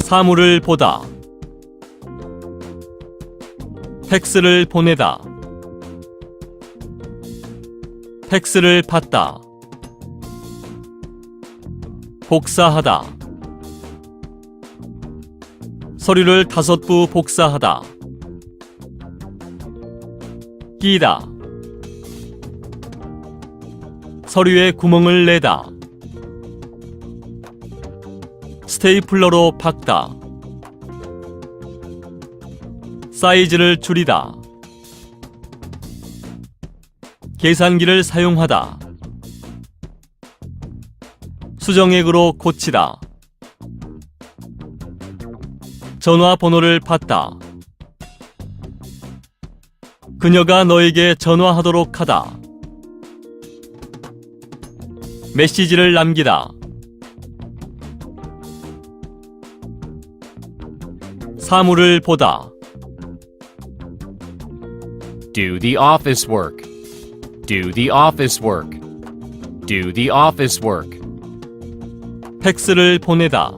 사물을 보다. 팩스를 보내다. 팩스를 받다. 복사하다. 서류를 5부 복사하다. 끼다. 서류에 구멍을 내다. 스테이플러로 박다. 사이즈를 줄이다. 계산기를 사용하다. 수정액으로 고치다. 전화번호를 받다. 그녀가 너에게 전화하도록 하다. 메시지를 남기다. 사물을 보다. Do the office work. Do the office work. Do the office work. 팩스를 보내다.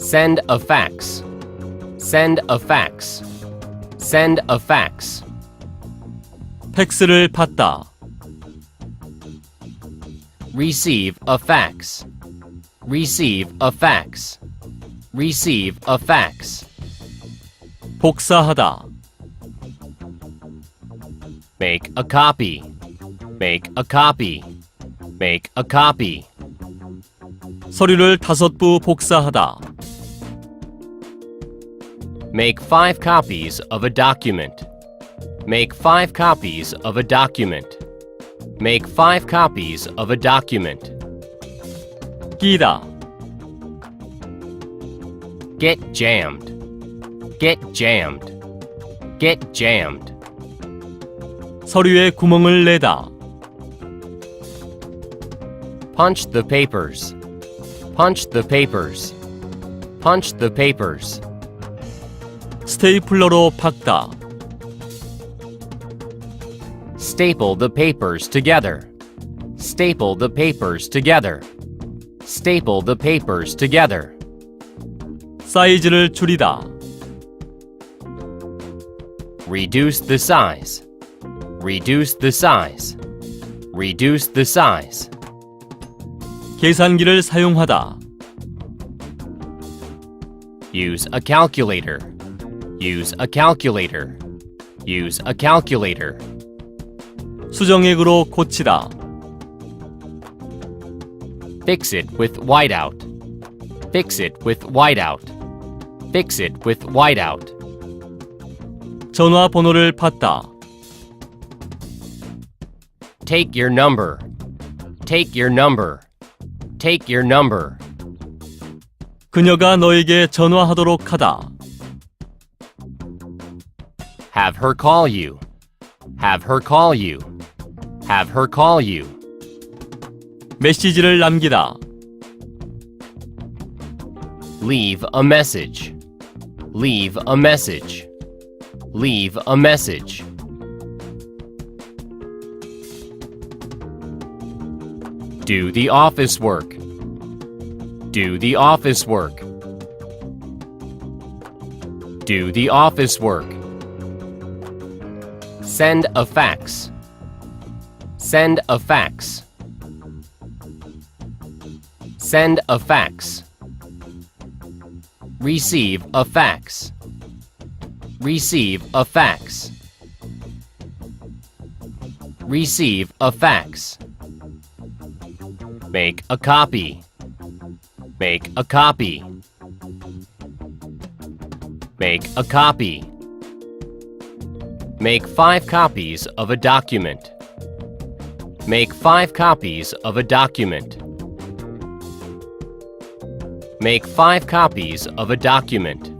Send a fax. Send a fax. Send a fax. 팩스를 받다. Receive a fax. Receive a fax. Receive a fax. 복사하다. Make a copy. Make a copy. Make a copy. 서류를 5부 복사하다. Make 5 copies of a document. Make 5 copies of a document. Make 5 copies of a document. 끼다. Get jammed. Get jammed. Get jammed. 서류에 구멍을 내다. Punch the papers. Punch the papers. Punch the papers. 스테이플러로 박다. Staple the papers together. Staple the papers together. Staple the papers together. 사이즈를 줄이다. Reduce the size. Reduce the size. Reduce the size. 계산기를 사용하다. Use a calculator. Use a calculator. Use a calculator. 수정액으로 고치다. Fix it with whiteout. Fix it with whiteout. Fix it with whiteout. 전화번호를 받다. Take your number. Take your number. Take your number. 그녀가 너에게 전화하도록 하다. Have her call you. Have her call you. Have her call you. 메시지를 남기다. Leave a message. Leave a message. Leave a message. Do the office work. Do the office work. Do the office work. Send a fax. Send a fax. Send a fax. Receive a fax. Receive a fax. Receive a fax. Make a copy. Make a copy. Make a copy. Make 5 copies of a document. Make 5 copies of a document. Make 5 copies of a document.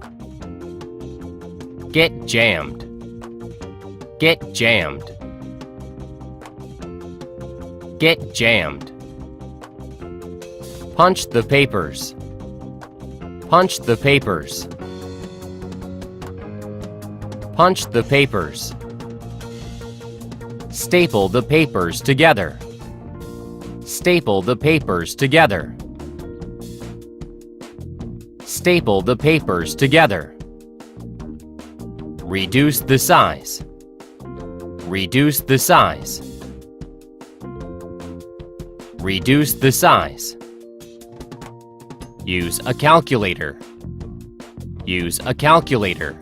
Get jammed. Get jammed. Get jammed. Punch the papers. Punch the papers. Punch the papers. Staple the papers together. Staple the papers together. Staple the papers together. Reduce the size. Reduce the size. Reduce the size. Use a calculator. Use a calculator.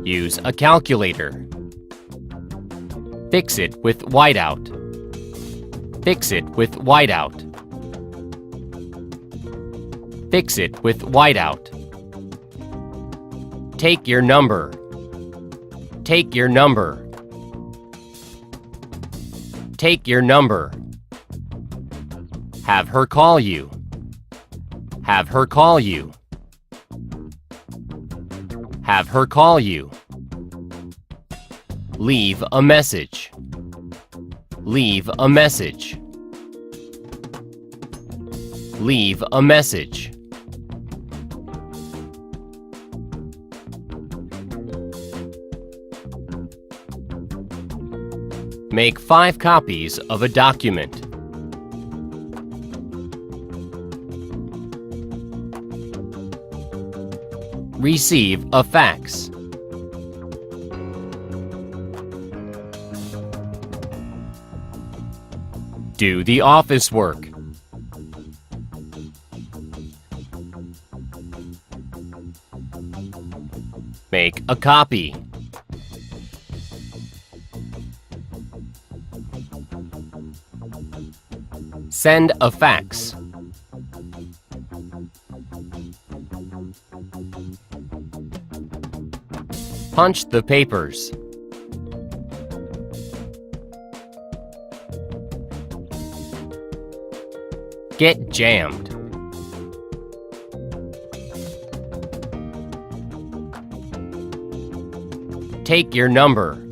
Use a calculator. Fix it with whiteout. Fix it with whiteout. Fix it with whiteout. Take your number. Take your number. Take your number. Have her call you. Have her call you. Have her call you. Leave a message. Leave a message. Leave a message. Make 5 copies of a document. Receive a fax. Do the office work. Make a copy. Send a fax. Punch the papers. Get jammed. Take your number.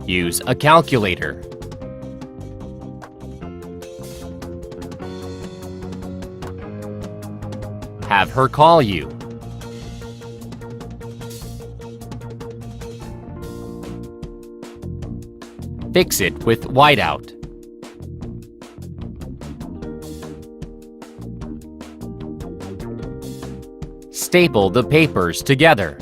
Use a calculator. Have her call you. Fix it with whiteout. Staple the papers together.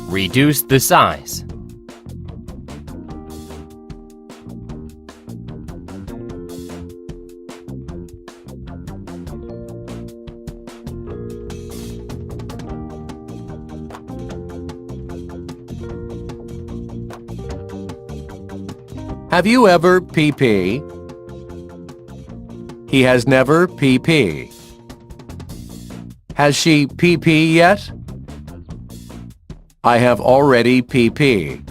Reduce the size. Have you ever PP? He has never PP. Has she PP yet? I have already PP.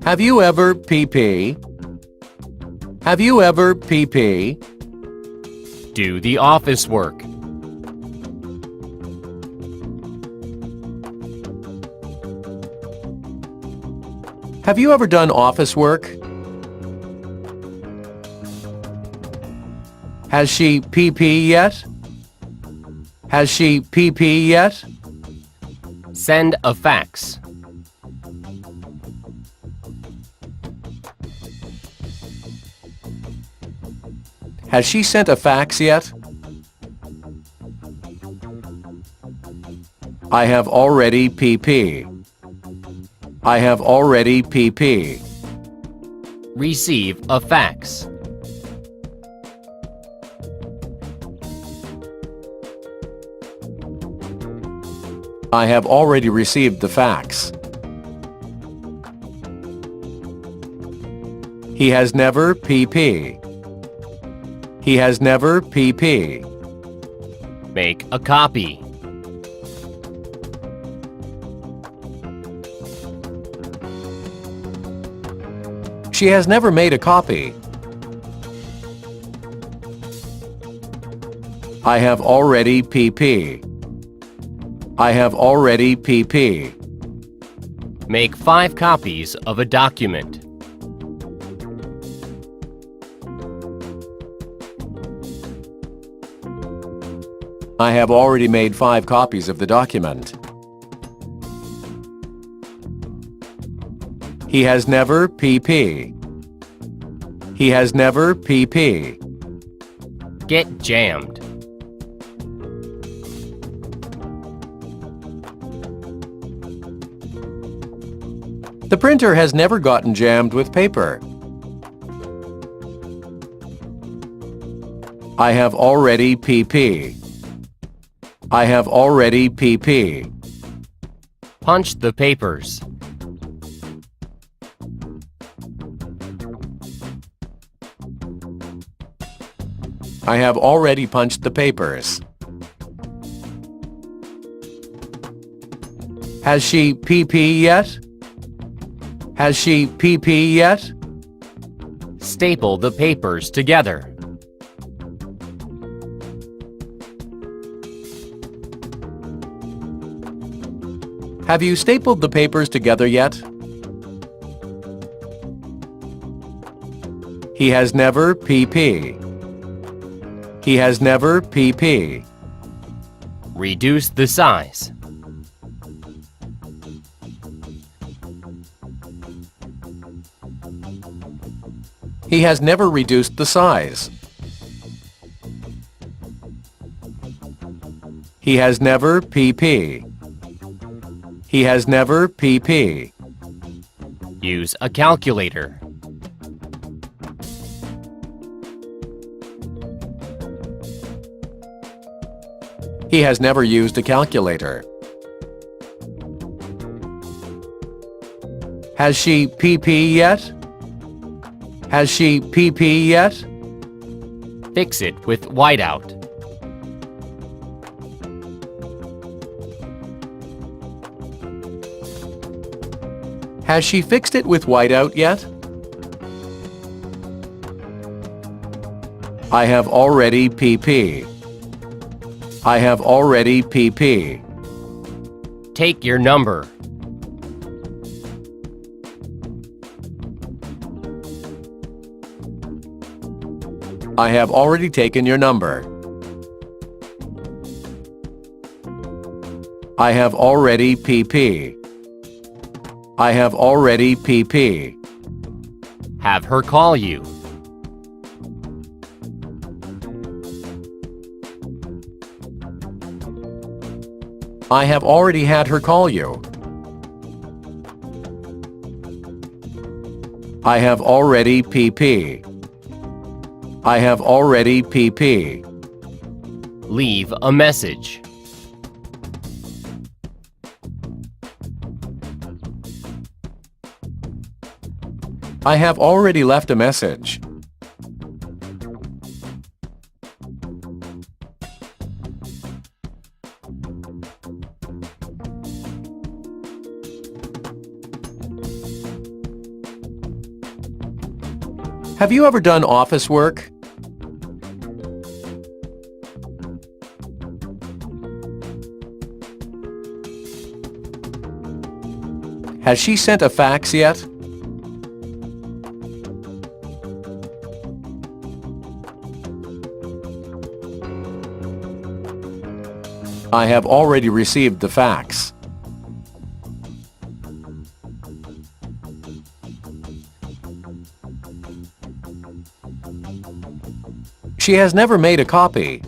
Have you ever PP? Have you ever PP? Do the office work. Have you ever done office work? Has she PP yet? Has she PP yet? Send a fax. Has she sent a fax yet? I have already PP. I have already PP. Receive a fax. I have already received the fax. He has never PP. He has never PP. Make a copy. She has never made a copy. I have already PP. I have already PP. Make 5 copies of a document. I have already made 5 copies of the document. He has never PP. He has never PP. Get jammed. The printer has never gotten jammed with paper. I have already PP. I have already PP. Punch the papers. I have already punched the papers. Has she PP yet? Has she PP yet? Staple the papers together. Have you stapled the papers together yet? He has never PP. He has never PP. Reduce the size. He has never reduced the size. He has never PP. He has never PP. Use a calculator. He has never used a calculator. Has she PP yet? Has she PP yet? Fix it with whiteout. Has she fixed it with whiteout yet? I have already PP. I have already PP. Take your number. I have already taken your number. I have already PP. I have already PP. Have her call you. I have already had her call you. I have already PP. I have already PP. Leave a message. I have already left a message. Have you ever done office work? Has she sent a fax yet? I have already received the fax. She has never made a copy.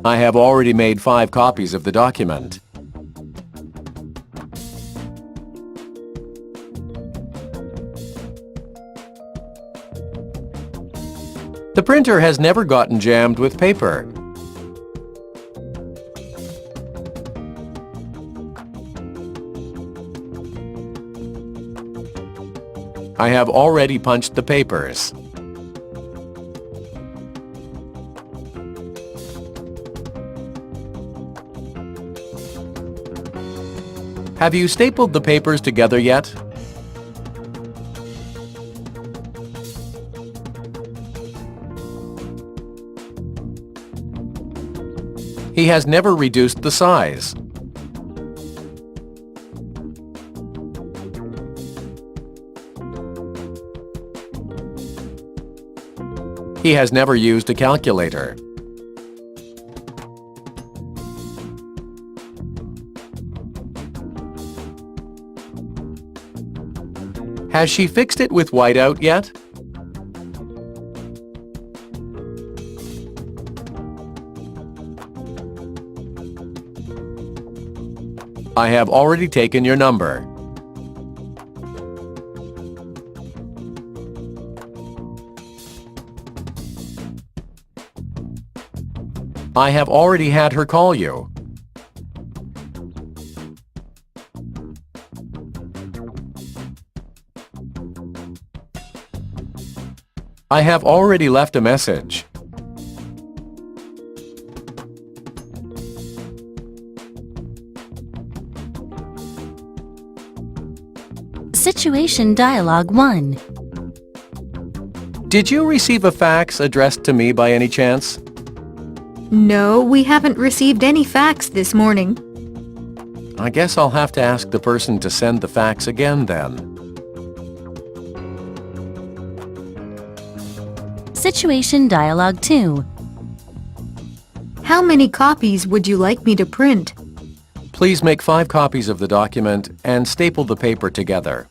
I have already made 5 copies of the document. The printer has never gotten jammed with paper. I have already punched the papers. Have you stapled the papers together yet? He has never reduced the size. He has never used a calculator. Has she fixed it with whiteout yet? I have already taken your number. I have already had her call you. I have already left a message. Situation Dialogue 1. Did you receive a fax addressed to me by any chance? No, we haven't received any fax this morning. I guess I'll have to ask the person to send the fax again then. Situation Dialogue 2. How many copies would you like me to print? Please make 5 copies of the document and staple the paper together.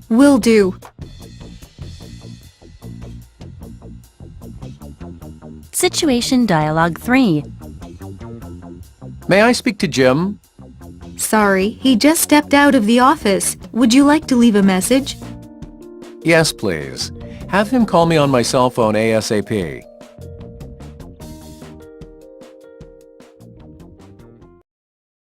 Will do. Situation Dialogue 3. May I speak to Jim? Sorry, he just stepped out of the office. Would you like to leave a message? Yes, please. Have him call me on my cell phone ASAP.